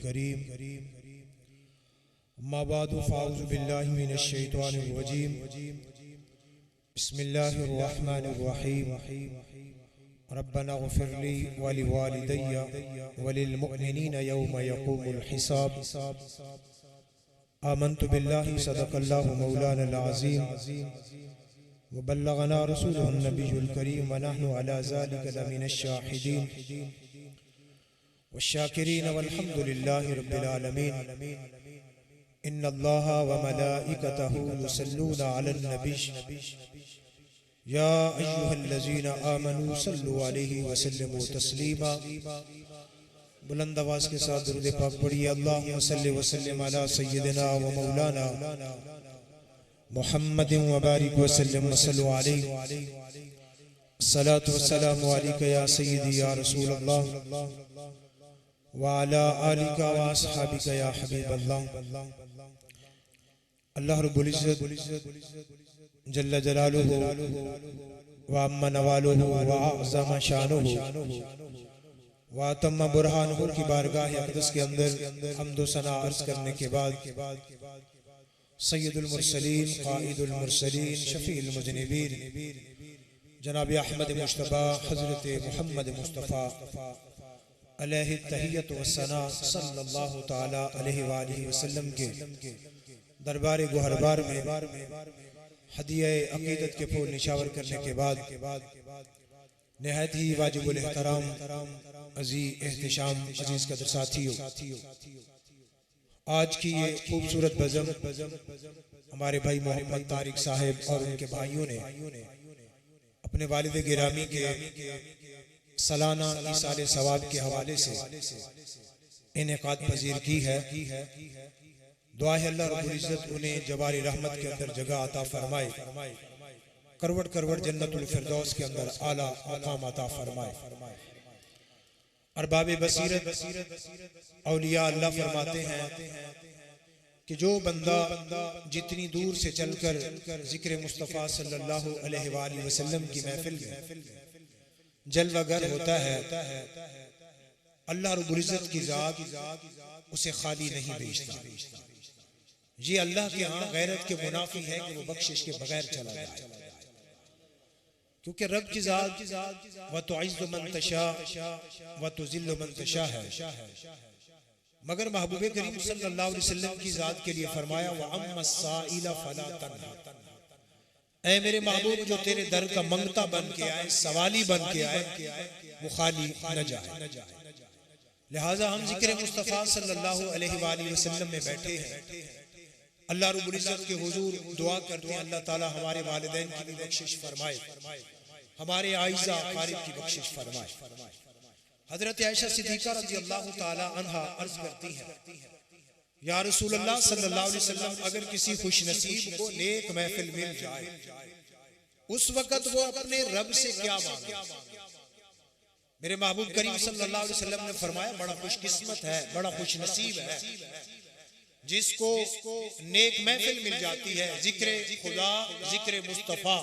करीम। अम्मा बादु फ़ाऊज़ु बिल्लाहि मिनश शैतानिर रजीम। बिस्मिल्लाहिर रहमानिर रहीम। रब्बना इग़फ़िरली व लिवालिदैया व लिलमुअमिनीना यौम यक़ूमुल हिसाब। आमन्तु बिल्लाहि सदक़ल्लाहु मौलानल अज़ीम व बल्लगना रसूलुहुन नबियुल करीम व नहनु अला ज़ालिका लमिनश शाहिदीन वश्शाकिरीन वल्हम्दुलिल्लाहि रब्बिल आलमीन। इन्नल्लाहा व मलाइकतहु युसल्लूना अलन नबी या अय्युहल्लज़ीना आमनू सल्लु अलैहि व सल्लिमू तस्लीमा। बुलंद आवाज़ के साथ दुरूद पाक पढ़िए। अल्लाहुम्मा सल्लि व सल्लिम अला सय्यिदिना व मौलाना मुहम्मदिन व बारिक व सल्लिम व सल्लु अलैहि। अस्सलातु वस्सलामु अलैका या सय्यिदी या रसूल अल्लाह व अला आलिका व अस्हाबिका या हबीब अल्लाह। अल्लाह रब्बुल इज़्ज़त जल्ल जलालुहु व अम्मा नवालुहु व अअज़म शानुहु व अतम्म बुरहानुहु की बारगाह अक़दस के अंदर हम्द व सना अर्ज़ करने के बाद सय्यदुल मुरसलीन क़ाइदुल मुरसलीन शफ़ीउल मुज़निबीन जनाब अहमद मुज्तबा हज़रत मुहम्मद मुस्तफ़ा अलैहि तहिय्यतु व सना सल्लल्लाहु तआला अलैहि व आलिहि वसल्लम के दरबार गुहरबार में हदिया अक़ीदत के फूल निशावर करने के बाद निहायत ही वाजिबुल एहतराम अज़ीज़ एहतिशाम अज़ीज़ कदर साथियों, आज की ये खूबसूरत बज़म हमारे भाई मोहम्मद तारिक साहिब और उनके भाइयों ने अपने वालिद गिरामी के सालाना इसाले सवाब के हवाले से इनेकाद पजीर की है। दुआ है अल्लाह रब्बुल इज़्ज़त उन्हें जवारी रहमत के अंदर जगह अता फरमाए, करवट करवट जन्नतुल फिरदौस के अंदर आला मकाम अता फरमाए। अरबाब बसीरत औलिया अल्लाह फरमाते हैं कि जो बंदा जितनी दूर से चलकर जिक्र मुस्तफ़ा सल्लल्लाहु अलैहि वसल्लम की महफिल में जलवागर होता है, अल्लाह रब्बुल इज़्ज़त की ज़ात उसे खाली नहीं भेजता। ये अल्लाह के यहाँ गैरत के मुनाफी है कि वो बख्शिश के बगैर चला जाए, क्योंकि रब की ज़ात व तुइज़्ज़ु मन तशा व तुज़िल्लु मन तशा है। मगर महबूब करीम सल्लल्लाहु अलैहि वसल्लम की ज़ात के लिए फरमाया व अम्मा साइला फला तन्हा। ऐ मेरे महबूब, जो तेरे दर का मंगता बन के आए, सवाली बन के आए, वो खाली न जाए। लिहाजा हम जिक्र मुस्तफ़ा सल्लल्लाहु अलैहि वसल्लम में बैठे हैं, अल्लाह रब्बुल इज़्ज़त के हुजूर दुआ करते हैं अल्लाह ताला हमारे वालिदैन की भी बख्शिश फरमाए, हमारे आइज़ा क़ारिब की बख्शिश फरमाए। हज़रत आयशा सिद्दीक़ा रज़ियल्लाहु ताला अन्हा अर्ज़ करती हैं, या रसूल अल्लाह सल्लल्लाहु अलैहि वसल्लम, अगर किसी खुशनसीब को नेक महफिल मिल जाए, उस वक़्त वो अपने रब से क्या मांगे? मेरे महबूब करीम सल्लल्लाहु अलैहि वसल्लम ने फरमाया, बड़ा खुशकिस्मत है, बड़ा खुशनसीब है जिसको नेक महफिल मिल जाती है, जिक्र खुदा जिक्र मुस्तफ़ा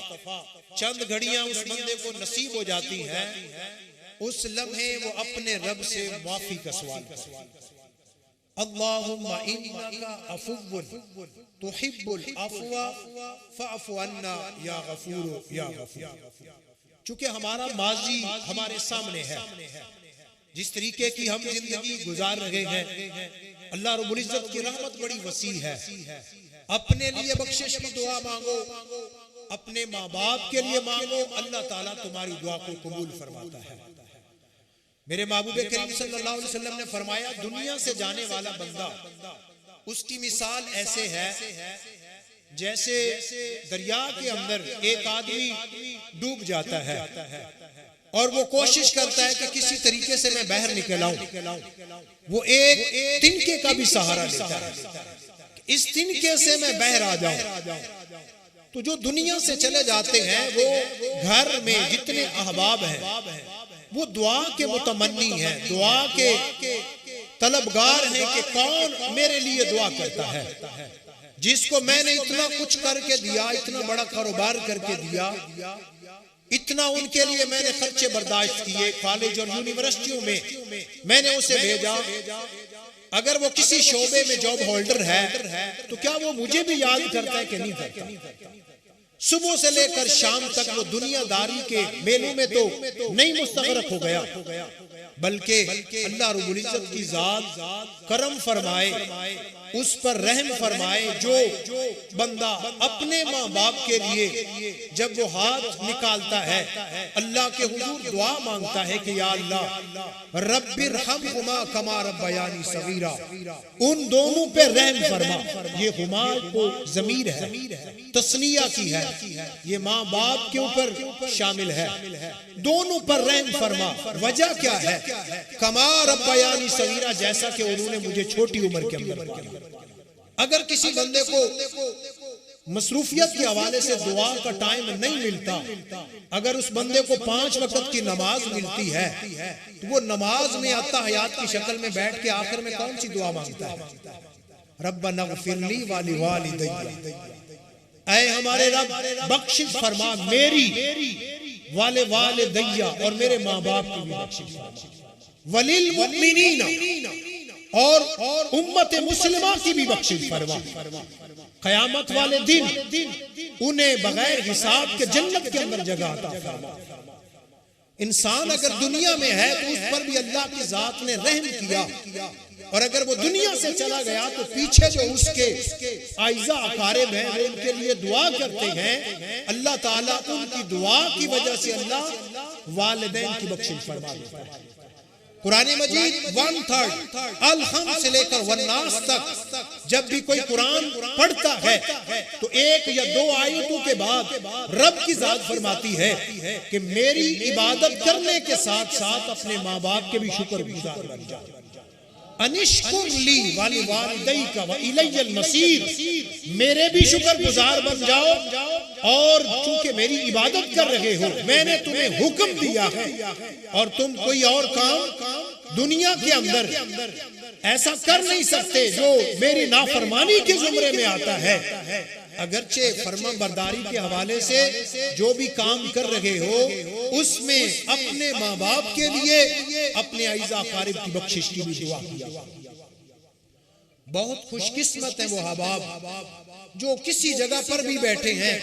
चंद घड़ियां उस बंदे को नसीब हो जाती हैं, उस लम्हे वो अपने रब से माफी का सवाल करे। अल्लाहुम्मा इन्नका अफ़ुव्वुन तुहिब्बुल अफ़्वा फ़अफ़ु अन्ना या गफ़ूर या गफ़ूर। चूंकि हमारा माजी हमारे सामने है, जिस तरीके की हम जिंदगी गुजार रहे हैं, अल्लाह रब्बुल इज़्ज़त की रहमत बड़ी वसी है। अपने लिए बख्शिश की दुआ मांगो, अपने माँ बाप के लिए मांगो, अल्लाह ताला तुम्हारी दुआ को कबूल फरमाता है। मेरे महबूब करीम सल्लल्लाहु अलैहि वसल्लम ने फरमाया, दुनिया से जाने वाला बंदा, उसकी मिसाल ऐसे है जैसे दरिया के अंदर एक आदमी डूब जाता है और वो कोशिश करता है कि किसी तरीके से मैं बाहर निकल आऊं। वो एक तिनके का भी सहारा लेता है, इस तिनके से मैं बाहर आ जाऊं। तो जो दुनिया से चले जाते हैं, वो घर में जितने अहबाब हैं, वो दुआ के मुतमन्नी हैं, दुआ के तलबगार हैं कि कौन मेरे लिए दुआ करता है। जिसको मैंने इतना कुछ करके दिया, इतना बड़ा कारोबार करके दिया, इतना उनके लिए मैंने खर्चे बर्दाश्त किए, कॉलेज और यूनिवर्सिटियों में मैंने उसे भेजा, अगर वो किसी शोबे में जॉब होल्डर है तो क्या वो मुझे भी याद करता है कि नहीं करता? सुबह से लेकर शाम तक वो दुनियादारी के मेलों में तो नहीं मुस्तगरक हो गया, बल्कि अल्लाह रब्बुल इज्जत की जात करम फरमाए, उस पर रहम फरमाए। जो बंदा अपने माँ बाप के लिए जब वो हाथ निकालता है, अल्लाह के हुजूर दुआ मांगता है कि या अल्लाह रब्बिरहमहुमा कमा रब्बयानी सगीरा, उन दोनों पे रहम फरमा। ये हुमा को ज़मीर है, तस्निया की है, ये माँ बाप के ऊपर शामिल है, दोनों पर रहम फरमा। वजह क्या है? कमा रब्बयानी सगीरा, जैसा कि उन्होंने मुझे छोटी उम्र के अंदर किया। अगर किसी बंदे को मसरूफियत के हवाले से दुआ का टाइम नहीं मिलता, अगर उस बंदे को 5 वक्त की नमाज मिलती है तो वो नमाज में आता हयात की शक्ल में बैठ के आखिर में कौन सी दुआ मांगता है? रब्बना ग़फ़िरली व लिवालिदैया, ऐ हमारे रब बख्शिश फरमा मेरी, वाले वालिदैया और मेरे माँ बाप की भी बख्शिश फरमा, वलिल मुमिनीना और उम्मत मुस्लिमा की भी बख्शिश फरमा। क़यामत वाले दिन उन्हें बगैर हिसाब के जन्नत के अंदर जगह अता फरमा। इंसान अगर दुनिया में है तो उस पर भी अल्लाह की जात ने रहम किया, और अगर वो दुनिया से चला गया तो पीछे जो उसके आइज़ा अकारिब हैं वो उनके लिए दुआ करते हैं। अल्लाह ताला उनकी दुआ की वजह से अल्लाह वालिदैन की बख्शिश फरमा देता है। कुरान मजीद 1/3 अल-हम्द से लेकर वन्नास तक जब भी कोई कुरान पढ़ता है तो 1 या 2 आयतों के बाद रब की जात फरमाती है कि मेरी इबादत करने के साथ साथ अपने माँ बाप के भी शुक्रगुजार बन जाओ। अनिश्कुर ली वाली वालिदैका व इलैयल मसीर, मेरे भी शुक्रगुजार बन जाओ, और चूंकि मेरी इबादत कर रहे हो मैंने तुम्हें हुक्म दिया है और तुम कोई और काम दुनिया के अंदर ऐसा कर नहीं सकते जो मेरी नाफरमानी के जुमरे में आता है। अगरचे फर्मा बरदारी के हवाले से जो भी काम कर रहे हो उसमें अपने माँ बाप के लिए अपने आइज़ा अकारिब की बख्शिश की भी दुआ किया। बहुत खुशकिस्मत है वो अहबाब जो किसी जगह पर भी बैठे हैं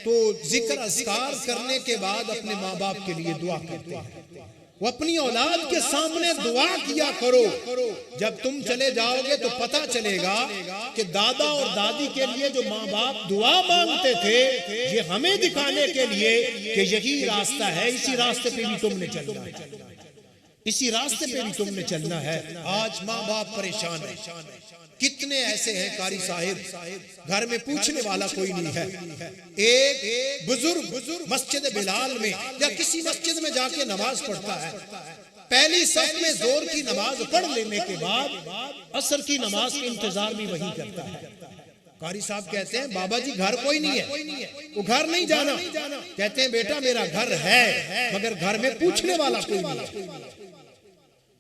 तो जिक्र अस्कार करने के बाद अपने माँ बाप के लिए दुआ करते हैं। वो अपनी औलाद के सामने दुआ किया करो। जब तुम चले जाओगे तो पता चलेगा कि दादा और दादी के लिए जो माँ बाप दुआ मांगते थे ये हमें दिखाने के लिए कि यही रास्ता है, इसी रास्ते पे भी तुमने चलना है, इसी रास्ते पे भी तुमने चलना है। आज माँ बाप परेशान है। कितने ऐसे हैं कारी साहिब घर में पूछने वाला कोई नहीं है। एक बुजुर्ग मस्जिद बिलाल में या किसी मस्जिद में जाके नमाज पढ़ता है, पहली सफ में जोर की नमाज पढ़ लेने के बाद असर की नमाज का इंतजार भी वही करता है। कारी साहब कहते हैं बाबा जी घर कोई नहीं है, वो घर नहीं जाना। कहते हैं बेटा मेरा घर है मगर घर में पूछने वाला कोई नहीं है,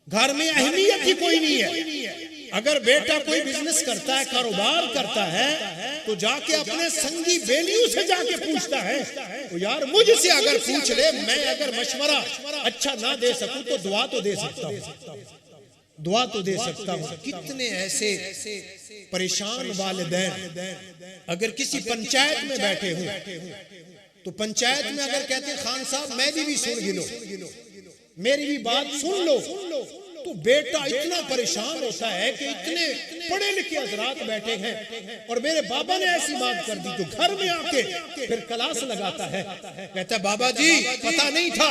घर में अहमियत ही कोई नहीं है। अगर बेटा कोई बिजनेस करता है, कारोबार करता है तो जाके अपने संगी बेलियों से जाके पूछता है तो यार मुझसे अगर पूछ ले, मैं अगर मशवरा अच्छा ना दे सकूं तो दुआ तो दे सकता हूं, दुआ तो दे सकता हूं। कितने ऐसे परेशान वालिदैन अगर किसी पंचायत में बैठे हो तो पंचायत में अगर कहते हैं खान साहब मेरी भी सुन गिनो, मेरी भी बात सुन लो, तो बेटा इतना परेशान होता है कि इतने पढ़े लिखे हजरात बैठे हैं और मेरे बाबा ने ऐसी बात कर दी तो घर में आके फिर क्लास लगाता है। कहता है बाबा जी पता नहीं था,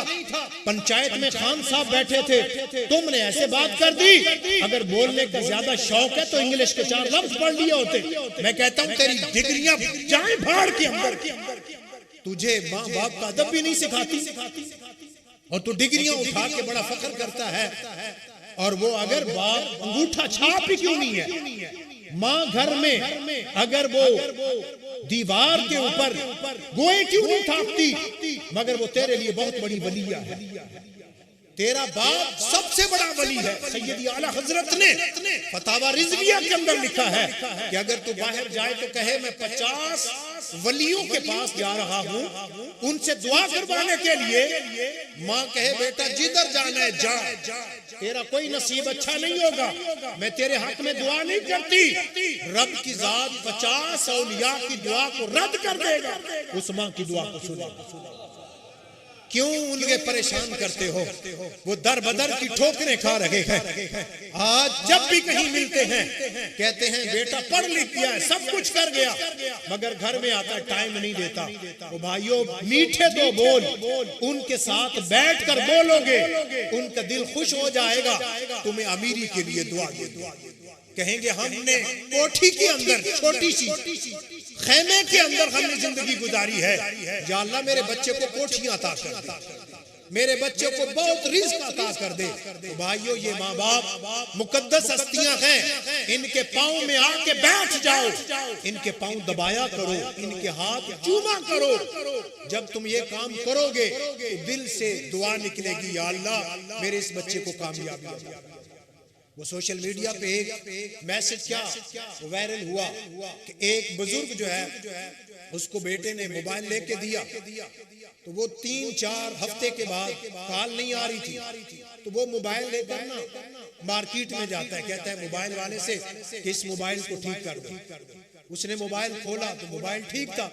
पंचायत में खान साहब बैठे थे, तुमने ऐसे बात कर दी। अगर बोलने का ज्यादा शौक है तो इंग्लिश के 4 लफ्ज पढ़ लिए होते। मैं कहता हूँ तेरी डिग्रियां जाए भाड़ के अंदर, तुझे माँ बाप का अदब भी नहीं सिखाती और तू डिग्रियां उठा के बड़ा फख्र करता है। और वो अगर बाप अंगूठा छाप ही क्यों नहीं है, माँ घर में अगर वो दीवार के ऊपर गोए क्यों नहीं थापती, मगर वो तेरे लिए बहुत बड़ी वलिया है। तेरा बाप सबसे बड़ा वली है। सैयदी आला हजरत ने फतावा रिजविया के अंदर लिखा है कि अगर तू बाहर जाए तो कहे मैं 50 वलियों के पास जा रहा हूँ उनसे दुआ करवाने के लिए, माँ कहे बेटा जिधर जाना है जा, तेरा कोई नसीब अच्छा नहीं होगा, मैं तेरे हक में दुआ नहीं करती। रब की जात 50 औलिया की दुआ को रद्द कर देगा, उस माँ की दुआ को सुनेगा। क्यों उनके परेशान करते हो? वो दर बदर की ठोकरें खा रहे हैं। आज जब भी कहीं मिलते हैं कहते हैं बेटा पढ़ लिख गया है, सब कुछ कर गया, मगर घर में आता टाइम नहीं देता। वो भाइयों मीठे दो बोल उनके साथ बैठकर बोलोगे, उनका दिल खुश हो जाएगा, तुम्हें अमीरी के लिए दुआ दे। कहेंगे हमने कोठी के अंदर छोटी सी खेमे के अंदर हमने जिंदगी गुजारी है, या अल्लाह मेरे बच्चे को कोठियां अता कर दे, मेरे बच्चे को बहुत रिज़्क अता कर दे। तो भाइयों ये माँ बाप मुकद्दस हस्तियां हैं, इनके पाँव में आके बैठ जाओ, इनके पाँव दबाया करो, इनके हाथ चूमा करो। जब तुम ये काम करोगे तो दिल से दुआ निकलेगी, या अल्लाह मेरे इस बच्चे को कामयाबी दे। वो सोशल मीडिया पे एक मैसेज क्या वायरल हुआ कि एक बुजुर्ग जो है उसको बेटे ने मोबाइल लेके दिया, तो वो 3-4 हफ्ते के बाद कॉल नहीं आ रही थी, तो वो मोबाइल लेकर ना मार्केट में जाता है, कहता है मोबाइल वाले से इस मोबाइल को ठीक कर दो। उसने मोबाइल खोला तो मोबाइल ठीक था,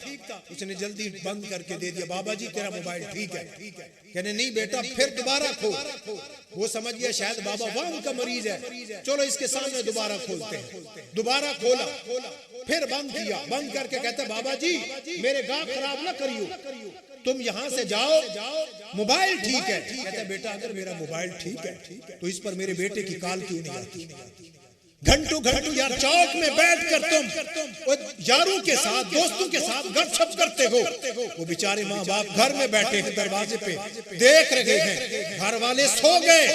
उसने जल्दी बंद करके दे दिया, बाबा जी तेरा मोबाइल ठीक है। कहने नहीं बेटा फिर दोबारा खोल। वो समझ गया शायद बाबा वाम का मरीज है, चलो इसके सामने दोबारा खोलते हैं। दोबारा खोला, फिर बंद किया, बंद करके कहता बाबा जी मेरे गाह खराब ना करियो, तुम यहाँ से जाओ, मोबाइल ठीक है। कहता बेटा अगर मेरा मोबाइल ठीक है तो इस पर मेरे बेटे की कॉल क्यों नहीं आती? घंटों घंटों यार चौक में बैठकर तुम यारों के साथ दोस्तों के साथ गपशप करते हो, वो बेचारे माँ बाप घर में बैठे हैं दरवाजे पे देख रहे हैं, घर वाले सो गए,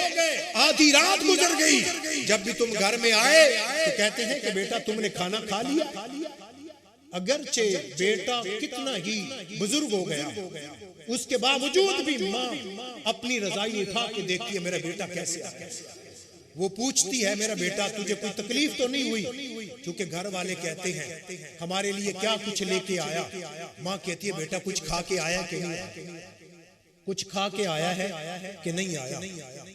आधी रात गुजर गई, जब भी तुम घर में आए तो कहते हैं कि बेटा तुमने खाना खा लिया। अगरचे बेटा कितना ही बुजुर्ग हो गया, उसके बावजूद भी माँ अपनी रजाई उठा के देखती है मेरा बेटा कैसे आ गया। वो पूछती है मेरा बेटा तुझे कोई तकलीफ तो नहीं हुई? क्योंकि घर वाले कहते हैं हमारे लिए क्या कुछ लेके आया? माँ कहती है बेटा कुछ खा के आया कि नहीं? कुछ खा के आया है कि नहीं आया?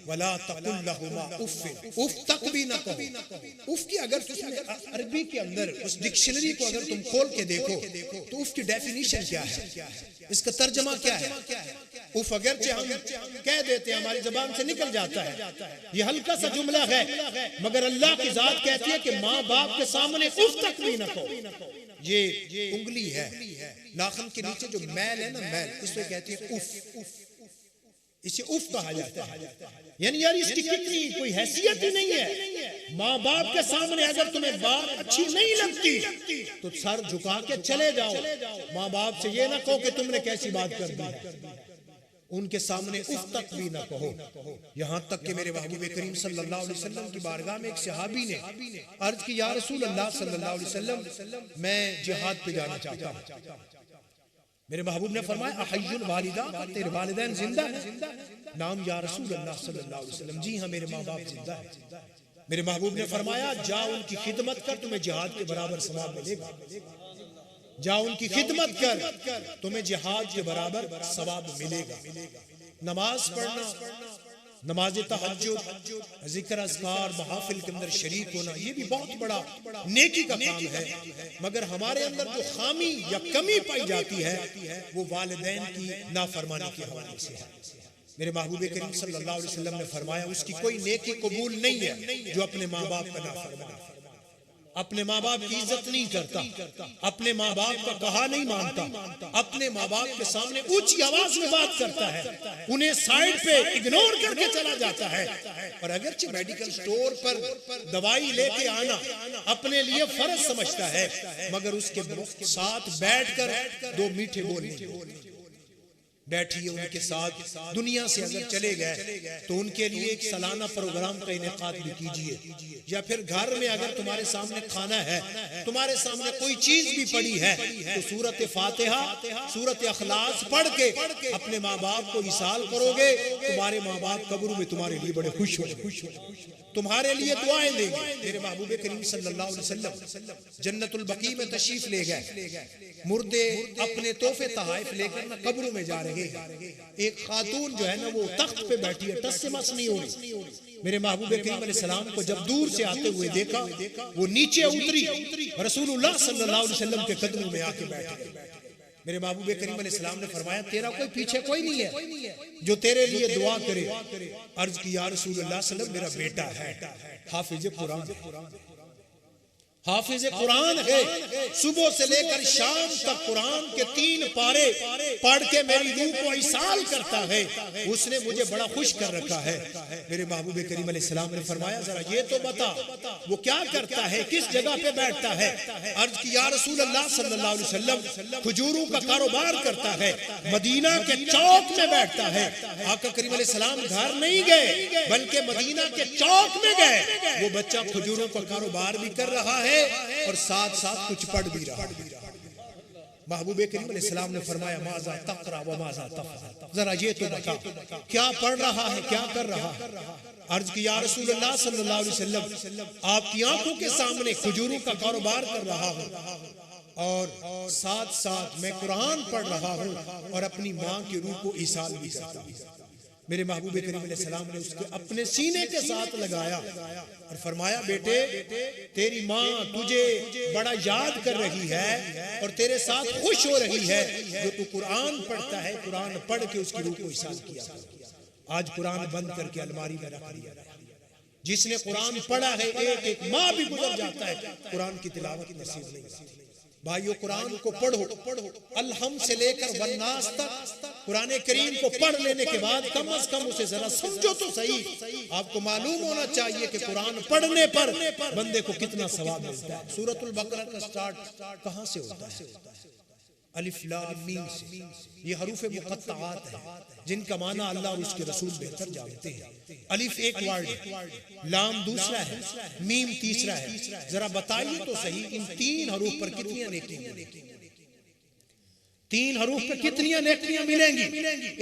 वला तकुल लहुमा उफ, उफ तक भी न कहो। उफ की अगर तुम अरबी के अंदर उस डिक्शनरी को अगर तुम खोल के देखो तो उफ की डेफिनेशन क्या है, इसका तर्जमा क्या है? उफ अगरचे हम कह देते हैं, हमारी जबान से निकल जाता है, ये हल्का सा जुमला है, मगर अल्लाह की जात कहती है कि माँ बाप के सामने उफ तक भी न कहो। ये उंगली है, नाखून के नीचे जो मैल है ना, मैल, इसको कहती है उफ, इसे उफ कहा जाता है। यानी यार इसकी कितनी कोई हैसियत ही नहीं है। माँ बाप के सामने अगर तुम्हें बात अच्छी नहीं लगती तो सर झुका के चले जाओ, माँ बाप से ये ना कहो कि तुमने कैसी बात कर दी है, उनके सामने उफ तक भी ना कहो। यहाँ तक कि मेरे महबूब करीम सल्लल्लाहु अलैहि वसल्लम की बारगाह में एक सहाबी ने अर्ज की या रसूल अल्लाह सल्लल्लाहु अलैहि वसल्लम मैं जिहाद पे जाना चाहता हूँ। मेरे महबूब ने फरमाया अहय्युल वालिदा, तेरे वालिदैन जिंदा है? नाम या रसूल अल्लाह सल्लल्लाहु अलैहि वसल्लम, जी हाँ मेरे माँ बाप जिंदा है। मेरे महबूब ने फरमाया जा उनकी खिदमत कर, तुम्हें जिहाद के बराबर सवाब मिलेगा। जा उनकी खिदमत कर, तुम्हें जिहाद के बराबर सवाब मिलेगा। नमाज पढ़ना, नमाज तहज्जुद, जिक्र अज़कार, महफिल के अंदर शरीक होना, ये भी बहुत बड़ा नेकी का काम है, मगर हमारे अंदर जो खामी या कमी पाई जाती है वो वालिदैन की नाफरमानी के हवाले से है। मेरे महबूब करीम सल्लल्लाहु अलैहि वसल्लम ने फरमाया उसकी कोई नेकी कबूल नहीं है जो अपने माँ बाप का नाफरमान, अपने माँ बाप की इज्जत नहीं करता, अपने माँ बाप का कहा नहीं मानता, अपने माँ बाप के सामने ऊंची आवाज में बात करता है, उन्हें साइड पे इग्नोर करके चला जाता है। और अगरचे मेडिकल स्टोर पर दवाई लेके आना अपने लिए फर्ज समझता है, मगर उसके साथ बैठकर दो मीठे बोलने, बैठिए उनके साथ। दुनिया से अगर चले गए तो उनके लिए एक सालाना प्रोग्राम का इनेकाद भी कीजिए, या फिर घर में अगर तुम्हारे सामने खाना है, तुम्हारे सामने कोई चीज भी पड़ी है, तो सूरत फातिहा, सूरत अखलास पढ़ के अपने माँ बाप को इसाल करोगे, तुम्हारे माँ बाप कब्र में तुम्हारे लिए बड़े खुश हो। तुम्हारे लिए दुआएं देंगे। मेरे महबूब करीम सल्लल्लाहु अलैहि वसल्लम जन्नतुल बकी में तशरीफ ले गए, मुर्दे अपने तोहफे तहाइफ लेकर ना कब्रों में जा रहे हैं। एक खातून जो है ना वो तख्त पे बैठी है, टस से मस नहीं हो रही। मेरे महबूब करीम अलैहिस्सलाम को जब दूर से आते हुए देखा, वो नीचे उतरी, रसूलुल्लाह सल्लल्लाहु अलैहि वसल्लम के कदमों में आके बैठे। मेरे महबूब करीम अलैहिस्सलाम ने फरमाया, तेरा कोई पीछे कोई नहीं है जो तेरे लिए दुआ करे। अर्ज की, या रसूलुल्लाह सल्लल्लाहु अलैहि वसल्लम, मेरा बेटा है, हाफिज कुरान, हाफिज कुरान है। सुबह से लेकर शाम तक कुरान के 3 पारे पढ़ के मेरी रूह को इसाल करता है। उसने मुझे बड़ा खुश कर रखा है। मेरे महबूब करीम अलैहिस्सलाम ने फरमाया, जरा ये तो बता वो क्या करता है, किस जगह पे बैठता है। अर्ज की, या रसूलल्लाह सल्लल्लाहु अलैहि वसल्लम, खजूरों का कारोबार करता है, मदीना के चौक में बैठता है। आका करीम अलैहिस्सलाम घर नहीं गए बल्कि मदीना के चौक में गए। वो बच्चा खजूरों का कारोबार भी कर रहा है और साथ साथ कुछ पढ़ भी रहा है। महबूब करीम अलैहिस्सलाम ने फरमाया, माज़ा तक़रा व माज़ा तफ़अल, जरा ये तो बता क्या पढ़ रहा है, क्या कर रहा है। अर्ज की, या रसूलल्लाह सल्लल्लाहु अलैहि वसल्लम, आपकी आंखों के सामने खजूरों का कारोबार कर रहा हूँ और साथ साथ मैं कुरान पढ़ रहा हूँ और अपनी माँ की रूह को इसाल भी करता हूँ। मेरे महबूब करीम अलैहिस्सलाम ने उसके अपने सीने के साथ लगाया और फरमाया, बेटे तेरी माँ तुझे बड़ा याद कर रही है और तेरे साथ खुश हो रही है जो तू कुरान पढ़ता है। कुरान पढ़ के उसकी रूह को इसाल किया। आज कुरान बंद करके अलमारी में रख दिया। जिसने कुरान पढ़ा है, एक एक माँ भी गुजर जाता है, कुरान की तिलावत नसीब नहीं होती। भाइयों, कुरान को पढ़ो, अलहम से लेकर वन्नास तक कुरान करीम को पढ़ लेने के बाद कम से कम उसे जरा समझो तो सही। आपको मालूम होना चाहिए कि कुरान पढ़ने पर बंदे को कितना सवाब मिलता है। सूरतुल बकरा का स्टार्ट कहाँ से होता है? अलिफ लाम मीम से। ये हरूफ मुक़त्तआत है जिनका माना अल्लाह और उसके रसूल बेहतर जानते हैं। अलिफ एक वर्ड है, लाम दूसरा है, मीम तीसरा है। जरा बताइए तो सही, इन 3 हरूफ पर कितनी नेकियां मिलेंगी? 3 हरूफ पर कितनी नेकियां मिलेंगी?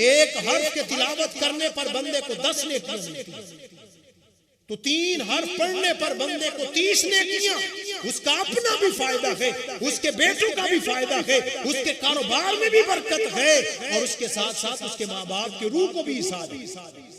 एक हर्फ के तिलावत करने पर बंदे को 10 नेकियां मिलती हैं। तो 3 हर्फ पढ़ने पर बंदे को 30 नेकियां। उसका अपना भी फायदा है, उसके बेटों का भी फायदा है, उसके कारोबार में भी बरकत है और उसके साथ साथ उसके माँ बाप के रूह को भी इसाल है।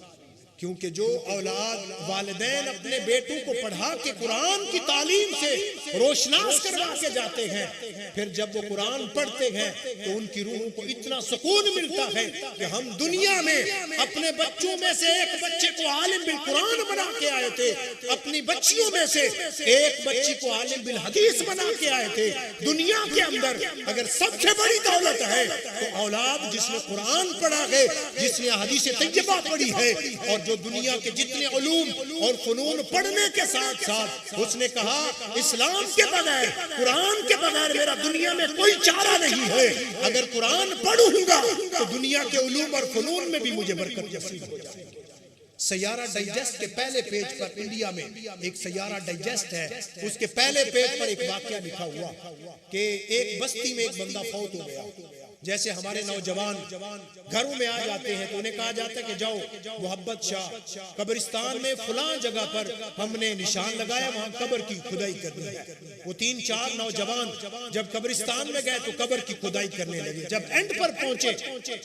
क्योंकि जो औलाद वालिदैन अपने बेटों को पढ़ा के कुरान की तालीम से रोशनास करवा के जाते हैं, फिर जब वो कुरान पढ़ते हैं तो उनकी रूहों को इतना सुकून मिलता है कि हम दुनिया में अपने बच्चों में से एक बच्चे को आलिम बिल कुरान बना के आए थे, अपनी बच्चियों में से एक बच्ची को आलिम बिल हदीस बना के आए थे। दुनिया के अंदर अगर सबसे बड़ी दौलत है तो औलाद जिसने कुरान पढ़ा है, जिसने हदीस तैयबा पढ़ी है और जो दुनिया के जितने उलूम और फनून पढ़ने के साथ साथ उसने कहा, इस्लाम के बगैर, कुरान के बगैर मेरा दुनिया में कोई चारा नहीं है। अगर कुरान पढ़ूंगा तो दुनिया के उलूम और फनून में भी मुझे बरकत नसीब हो जाएगी। सैयारा डाइजेस्ट के पहले पेज पर, इंडिया में एक सैयारा डाइजेस्ट है, उसके पहले पेज पर एक वाकया लिखा हुआ कि एक बस्ती में एक बंदा फौत हो गया। जैसे हमारे नौजवान घरों में आ जाते हैं तो उन्हें कहा जाता है कि जाओ मोहब्बत शाह कब्रिस्तान में फलां जगह पर हमने निशान लगाया, वहां कब्र की खुदाई करनी है। वो 3-4 नौजवान जब कब्रिस्तान में गए तो कब्र की खुदाई करने लगे। जब एंड पर पहुंचे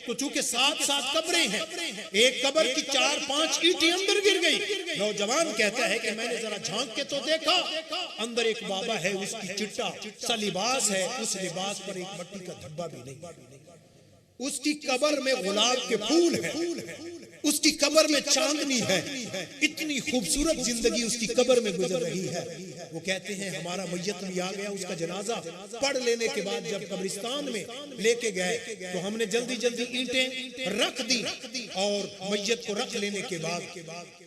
तो चूंकि 7-7 कब्रें हैं, एक कब्र की 4-5 ईंटें अंदर गिर गई। नौजवान कहता है कि मैंने जरा झांक के तो देखा, अंदर एक बाबा है, उसकी चिट्टा सा लिबास है, उस लिबास पर एक मट्टी का धब्बा भी नहीं। उसकी कब्र में गुलाब के फूल है, उसकी कब्र में चांदनी है। इतनी खूबसूरत जिंदगी उसकी कब्र में गुजर रही है। वो कहते हैं हमारा मैयत भी आ गया, उसका जनाजा पढ़ लेने के बाद जब कब्रिस्तान में लेके गए तो हमने जल्दी जल्दी ईंटें रख दी और मैयत को रख लेने के बाद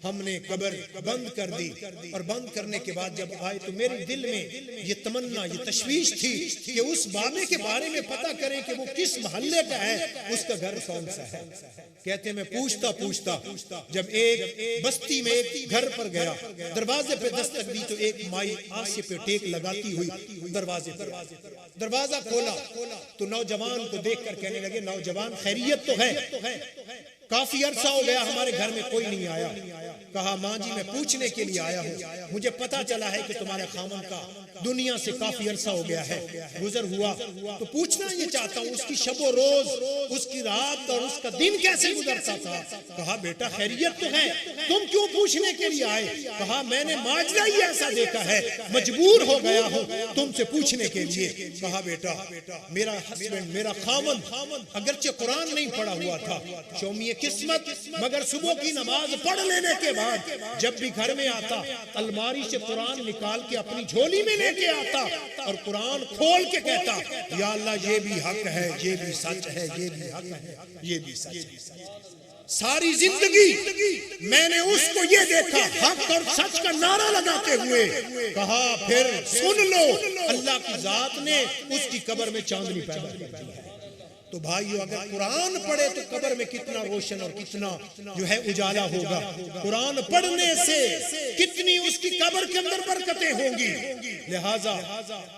हमने कब्र बंद कर दी। और बंद करने के बाद जब आए तो मेरे दिल में ये तमन्ना, ये तशवीश थी कि उस बाबे के बारे में पता करें कि वो किस मोहल्ले का है, उसका घर कौन सा है। कहते हैं मैं पूछता जब एक बस्ती में एक घर पर गया, दरवाजे पे दस्तक दी तो एक माई आसे पे टेक लगाती हुई दरवाजे पर, दरवाजा खोला तो नौजवान को देखकर कहने लगे, नौजवान खैरियत तो है? काफी अरसा हो गया हमारे घर में कोई नहीं आया। कहा माँ जी मैं पूछने के लिए आया हूँ, मुझे पता चला है कि तुम्हारे खामन का दुनिया से काफी अरसा हो गया है, गुजर हुआ, तो पूछना ये चाहता हूँ उसकी शबो रोज, उसकी रात और उसका दिन कैसे गुजरता था। कहा बेटा खैरियत तो है, तुम क्यों पूछने के लिए आए। कहा मैंने माजरा ही ऐसा देखा है, मजबूर हो गया हूँ तुमसे पूछने के लिए। कहा बेटा मेरा हस्बैंड, मेरा खामन अगरचे कुरान नहीं पढ़ा हुआ था, शौमिये किस्मत, मगर सुबह की नमाज पढ़ लेने के बाद जब भी घर में आता अलमारी से कुरान निकाल के अपनी झोली में लेके आता और कुरान खोल के कहता या अल्लाह ये भी हक है, ये भी सच है, ये भी हक है, ये भी सच है। सारी जिंदगी मैंने उसको ये देखा हक और सच का नारा लगाते हुए। कहा फिर सुन लो, अल्लाह की जात ने उसकी कब्र में चांदनी पैदा कर दी है। तो भाइयों अगर कुरान पढ़े तो कब्र में कितना रोशन और कितना जो है उजाला होगा। कुरान पढ़ने से कितनी उसकी कब्र के अंदर बरकतें होंगी। लिहाजा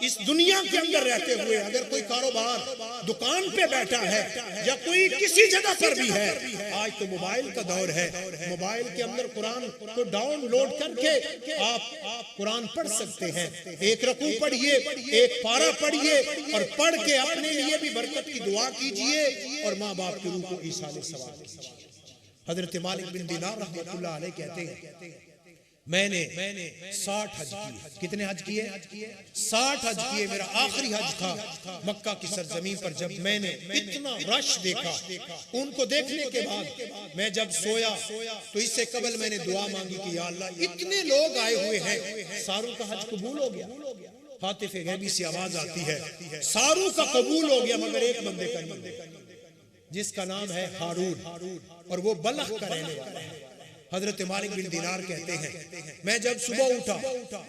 इस दुनिया के अंदर रहते हुए अगर कोई कारोबार दुकान पे बैठा है या कोई किसी जगह पर भी है, आज तो मोबाइल का दौर है, मोबाइल के अंदर कुरान को डाउनलोड करके आप कुरान पढ़ सकते हैं। एक रकू पढ़िए, एक पारा पढ़िए और पढ़ के अपने लिए भी बरकत की दुआ कीजिए और माँ बाप के रूह को ईसाले सवाब कीजिए। हजरत मालिक बिन दिनार रहमतुल्लाह अलैह कहते हैं मैंने 60 हज किए। कितने हज किए? 60 हज किए। मेरा आखिरी हज था मक्का की सरजमीन पर। जब मैंने इतना रश देखा, उनको देखने के बाद मैं जब सोया तो इससे कबल मैंने दुआ मांगी कि या अल्लाह इतने लोग आए हुए हैं, सारों का हज कबूल हो गया। हातिफ़े गैबी से आवाज आती है सारों का कबूल हो गया मगर एक बंदे का नहीं, जिसका नाम है हारून, और वो बलख का रहने वाला है। हजरत मालिक बिन दिनार कहते हैं मैं जब सुबह उठा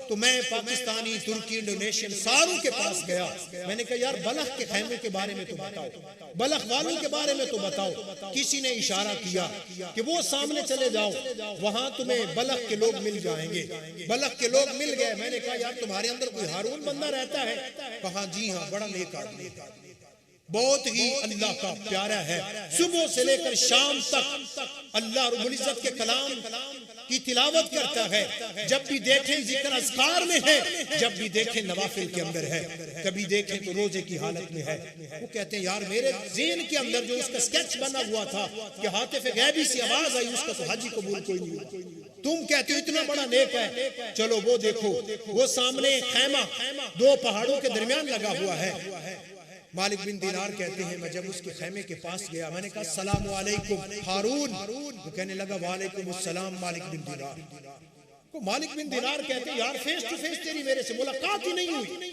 तो मैं पाकिस्तानी, तुर्की, इंडोनेशियन सारों के पास गया। मैंने कहा यार बलख के खैमे के बारे में तो बताओ, बलख वालों के बारे में तो बताओ। किसी ने इशारा किया कि वो सामने चले जाओ, वहां तुम्हें बलख के लोग मिल जाएंगे। बलख के लोग मिल गए। मैंने कहा यार तुम्हारे अंदर कोई हारून बंदा रहता है? कहा जी हाँ, बड़ा नेक आदमी, बहुत ही अल्लाह का प्यारा है। सुबह से लेकर शाम तक अल्लाह रब्बुल इज्जत के कलाम की तिलावत करता है। जब भी देखें जिक्र अस्कार में है, जब भी देखें नवाफिल के अंदर है, कभी देखें तो रोजे की हालत में है। वो कहते हैं यार मेरे ज़हन के अंदर जो उसका स्केच बना हुआ था कि हातिफ़े गैबी से आवाज आई, उसका तो हाजी कबूल कोई नहीं हुआ। तुम कहते हो इतना बड़ा नेक है। चलो वो देखो, वो सामने खैमा 2 पहाड़ों के दरमियान लगा हुआ है। मालिक बिन दिनार कहते हैं मैं जब उसके खैमे के पास गया, मैंने कहा सलाम अलैकुम हारून। वो कहने लगा वालेकुम अस्सलाम मालिक बिन दिनार। को मालिक बिन दिनार कहते हैं यार फेस टू फेस तेरी मेरे से मुलाकात ही नहीं हुई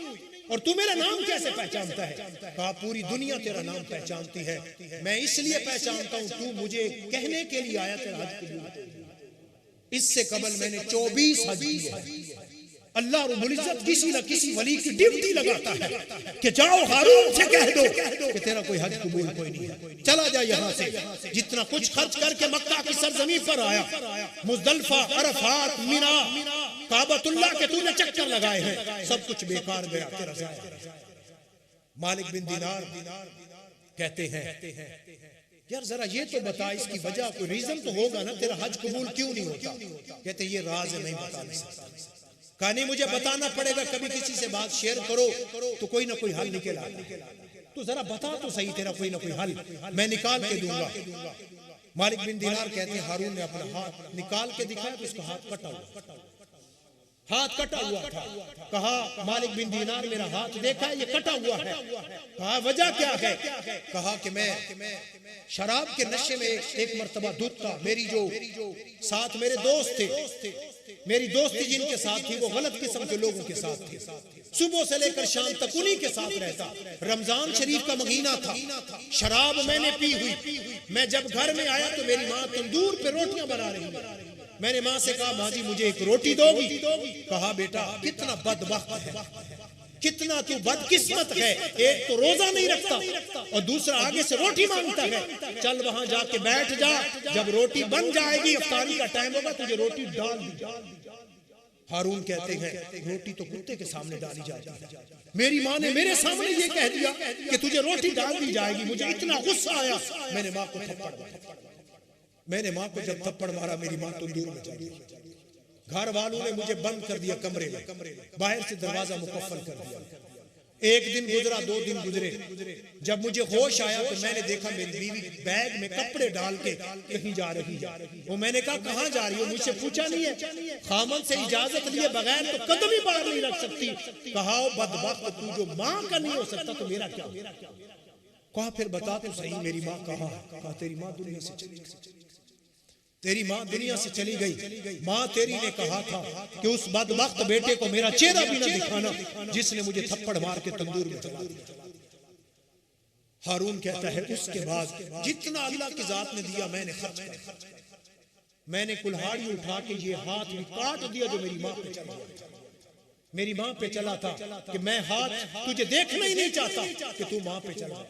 और तू मेरा नाम कैसे पहचानता है? कहा पूरी दुनिया तेरा नाम पहचानती है, मैं इसलिए पहचानता हूँ तू मुझे कहने के लिए आया तेरा हज कबूल। इससे कबल मैंने 24 हज किए। अल्लाह रब्बुल इज्जत किसी न किसी वली की ड्यूटी लगाता है कि जाओ हारून से कह दो कि तेरा कोई हज कबूल कोई नहीं है, चला जा यहाँ से। जितना कुछ खर्च करके मक्का की सरजमीन पर आया, मुज़दलिफा, अरफात, मिना, काबतुल्लाह के तूने चक्कर लगाए हैं, सब कुछ बेकार गया तेरा ज़ाया। मालिक बिन दिनार कहते हैं यार जरा ये तो बता, इसकी वजह कोई रीजन तो होगा ना, तेरा हज कबूल क्यों नहीं होता? कहते ये राज है, नहीं बता नहीं सकता। कहा नहीं मुझे बताना पड़ेगा, कभी किसी से बात शेयर करो तो कोई ना कोई हल निकल आता। तो जरा बता तो सही, तेरा कोई ना कोई हल मैं निकाल के दूंगा। मालिक बिन दिनार कहते हैं हारून ने अपना हाथ निकाल के दिखाया तो उसका हाथ कटा हुआ, हाथ कटा हुआ था। कहा मालिक बिन दिनार मेरा हाथ देखा है, ये कटा हुआ है। कहा वजह क्या है? कहा कि मैं शराब के नशे में एक मर्तबा धुता, मेरी जो साथ मेरे दोस्त थे, मेरी दोस्ती जिनके साथ थी वो गलत किस्म के लोगों के साथ थे। सुबह से लेकर शाम तक उन्हीं के साथ रहता। रमजान शरीफ का महीना था, शराब मैंने पी हुई। मैं जब घर में आया तो मेरी माँ तंदूर पे रोटियां बना रही है। मैंने माँ से कहा माँ जी मुझे एक रोटी दोगी? कहा बेटा कितना बदबख्त है, कितना तू बदकिस्मत है, एक तो रोजा नहीं रखता और दूसरा आगे से रोटी मांगता है। चल वहां जाके बैठ जा, जब रोटी बन जाएगी इफ्तारी का टाइम होगा तुझे रोटी डाल दी। हारून कहते हैं रोटी तो कुत्ते के सामने डाली जाती है, मेरी माँ ने मेरे सामने ये कह दिया कि तुझे रोटी डाल दी जाएगी। मुझे इतना गुस्सा आया, मैंने माँ को थप्पड़ मारा। मैंने माँ को जब थप्पड़ मारा मेरी माँ तंदूर में चली गई। घर वालों ने मुझे बंद कर दिया कमरे में, बाहर से दरवाजा मुकफ्फल कर दिया। एक दिन गुजरा, 2 दिन गुजरे, जब मुझे होश आया तो मैंने देखा मेरी बीवी बैग में कपड़े डाल के कहीं जा रही है। वो मैंने कहा कहाँ जा रही हो? मुझसे पूछा नहीं है, खामन से इजाजत लिए बगैर तो कदम ही बाहर नहीं रख सकती। कहा बदबख्त, तू जो माँ का नहीं हो सकता तो मेरा क्या? कहा फिर बता तो सही मेरी माँ कहाँ है? कहा तेरी माँ दुनिया से चली गई, तेरी माँ दुनिया से चली गई। माँ तेरी ने कहा था कि उस बदबख्त बेटे को मेरा चेहरा भी न दिखाना जिसने मुझे थप्पड़ मार के तंदूर में जला दिया। हारून कहता है उसके बाद जितना अल्लाह की जात ने दिया मैंने खर्च कर, मैंने कुल्हाड़ी उठा के ये हाथ भी काट दिया जो मेरी माँ पे चला, मेरी माँ पे चला था कि मैं हाथ तुझे देखना ही नहीं चाहता कि तू माँ पे चला।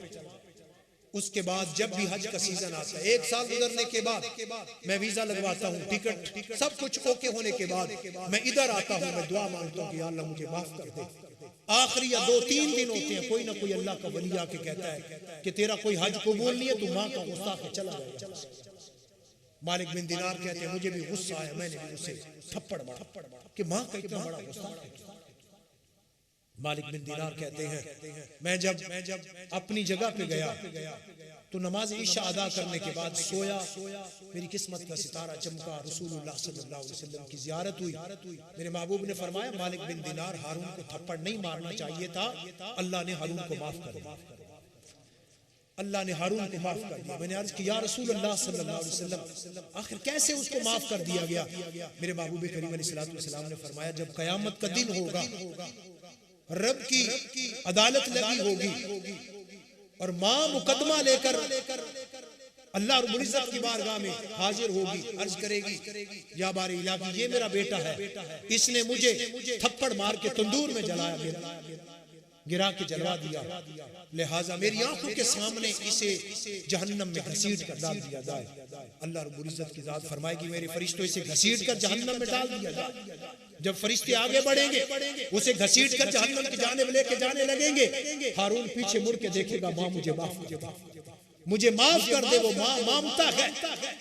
उसके बाद जब भी हज का सीजन आता है, 1 साल गुजरने के बाद मैं वीजा लगवाता हूँ, टिकट सब कुछ ओके होने के बाद मैं इधर आता हूँ, मैं दुआ मांगता हूँ कि या अल्लाह मुझे माफ कर दे। आखिरी या 2-3 दिन होते हैं, कोई ना कोई अल्लाह का वली आके कहता है कि तेरा कोई हज कबूल नहीं है, तू माँ का गुस्सा के चला जाएगा। मालिक बिन दिनार कहते हैं मुझे भी गुस्सा आया, मैंने भी उसे थप्पड़ मारा कि माँ का इतना बड़ा गुस्सा है। मालिक बिन दिनार कहते हैं मैं जब अपनी जगह पे गया तो नमाज ईशा अदा करने के बाद सोया, मेरी किस्मत का सितारा चमका, रसूलुल्लाह सल्लल्लाहु अलैहि वसल्लम की ज़ियारत हुई। मेरे महबूब ने फरमाया मालिक बिन दिनार हारून को थप्पड़ नहीं मारना चाहिए था, अल्लाह ने हारून को माफ कर दिया, अल्लाह ने हारून को माफ कर दिया। मैंने अर्ज किया या रसूलुल्लाह सल्लल्लाहु अलैहि वसल्लम आखिर कैसे उसको माफ कर दिया गया? मेरे महबूब करीम अलैहिस्सलातु वस्सलाम ने फरमाया जब कयामत का दिन होगा, रब की अदालत लगी होगी और माँ मुकदमा लेकर अल्लाह रब्बुल इज्जत की बारगाह में हाजिर होगी, अर्ज करेगी या बारी इलाही ये मेरा बेटा है, इसने मुझे थप्पड़ मार के तंदूर में जलाया, गिरा के जलवा दिया, लिहाजा मेरी आंखों के सामने इसे जहन्नम में घसीट कर डाल दिया जाए। अल्लाह रब्बुल इज्जत की जात फरमाएगी मेरे फरिश्तों इसे घसीट कर जहन्नम में डाल दिया जाए। जब फरिश्ते आगे बढ़ेंगे उसे घसीट कर जहन्नम की जानिब लेके जाने लगेंगे, हारून पीछे मुड़ के देखेगा माँ मुझे माफ कर दे, मुझे माफ कर दे। वो माँ ममता है,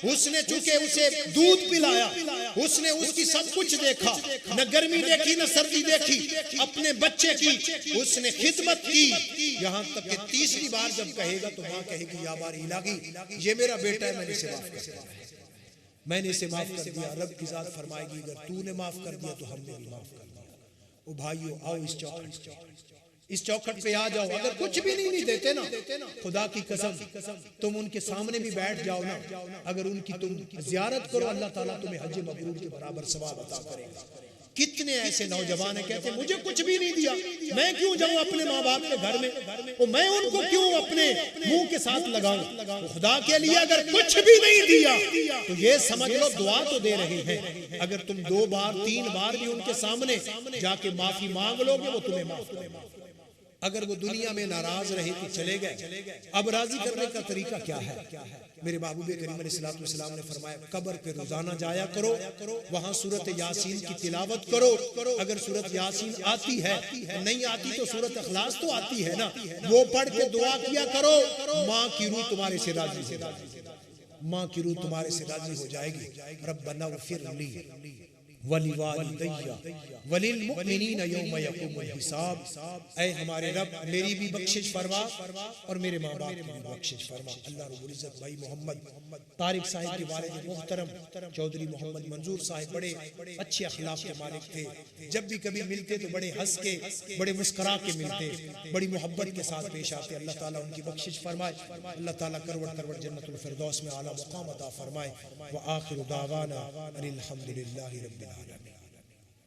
उसने चूंकि उसे दूध पिलाया, उसने उसकी सब कुछ देखा, न गर्मी देखी न सर्दी देखी, अपने बच्चे की उसने खिदमत की, यहाँ तक कि तीसरी बार जब कहेगा तो माँ कहेगी या बारी इलाही ये मेरा बेटा है, मैंने इसे माफ कर दिया, मैंने इसे माफ कर दिया। रब की जात फरमाएगी अगर तूने माफ कर दिया तो हमने भी माफ कर दिया। ओ भाइयों आओ इस चौखट पे आ जाओ। अगर कुछ भी नहीं देते ना, खुदा की कसम तुम उनके सामने भी बैठ जाओ ना, अगर उनकी तुम जियारत करो अल्लाह ताला तुम्हें हज मबरूर के बराबर सवाब अता करेगा। कितने ऐसे नौजवान हैं कहते मुझे कुछ भी नहीं दिया, मैं क्यों जाऊं अपने माँ बाप के घर में, तो मैं उनको क्यों अपने मुंह के साथ लगाऊं। तो खुदा के लिए अगर कुछ भी नहीं दिया तो ये समझ लो दुआ तो दे रहे हैं। अगर तुम 2 बार 3 बार भी उनके सामने जाके माफी मांग लोगे वो तुम्हें माफ करेंगे। अगर वो दुनिया में नाराज रहे तो चले गए, अब राजी करने का तरीका क्या है? मेरे महबूब करीम अलैहिस्सलातु वस्सलाम ने फरमाया कब्र पे रोजाना जाया करो, वहां सूरत यासीन की तिलावत करो। अगर सूरत यासीन आती है, नहीं आती तो सूरत इखलास तो आती है ना, वो पढ़ के दुआ किया करो। माँ की रूह तुम्हारे से राजी हो जाएगी, माँ की रूह तुम्हारे से राजी हो जाएगी। रब्बना वफ़िरली वलिवालिदैया वलिलमुमिनीना यौम यक़ूमुल हिसाब, ऐ हमारे रब मेरी भी बख्शिश फरमा और मेरे माँ बाप की भी बख्शिश फरमा। अल्लाह रब्बुल इज्जत भाई मोहम्मद तारिक साहिब के वालिद मोहतरम चौधरी मोहम्मद मंजूर साहिब बड़े अच्छे अखलाक के मालिक थे। जब भी कभी मिलते तो बड़े हंस के बड़े मुस्करा के मिलते, बड़ी मोहब्बत के साथ पेश आते। अल्लाह ताला उनकी बख्शिश फरमाए, अल्लाह ताला करवट करवट जन्नतुल फिरदौस में आला मुकाम अता फरमाए। व आखिरु दावाना अनिल हम्दुलिल्लाहि रब्बिल